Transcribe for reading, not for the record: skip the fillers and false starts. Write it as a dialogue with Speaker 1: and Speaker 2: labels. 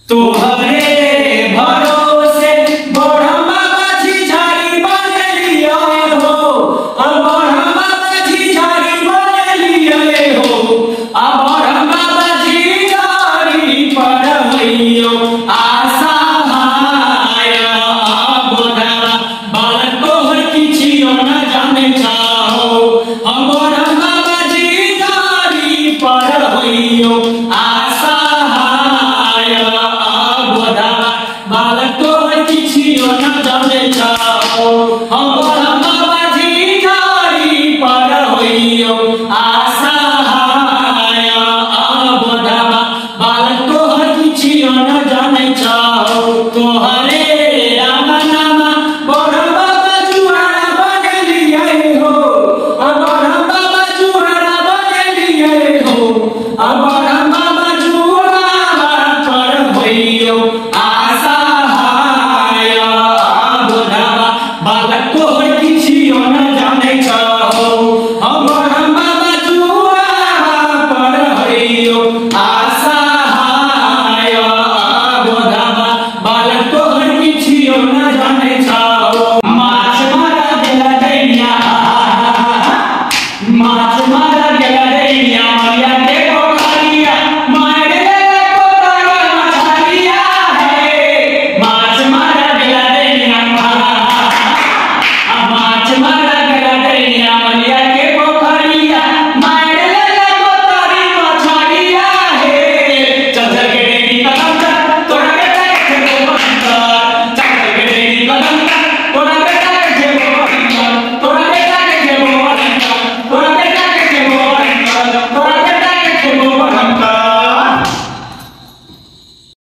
Speaker 1: तोहरे भरोसे बरहमा बाजी झाड़ी बनेलिए हो, बरहमा बाजी झाड़ी बनेलिए हो, बरहमा बाजी झाड़ी पर होइयो असहाय बोधवा बाल तोहर किछियो न जाने चाहो, बरहमा बाजी झाड़ी पर होइयो बालक तोहर किछियो न जाने चाहो, बरहमा बाजी झाड़ी पर होइयो असहाय बोधवा बालक तोहर किछियो न जाने चाहो।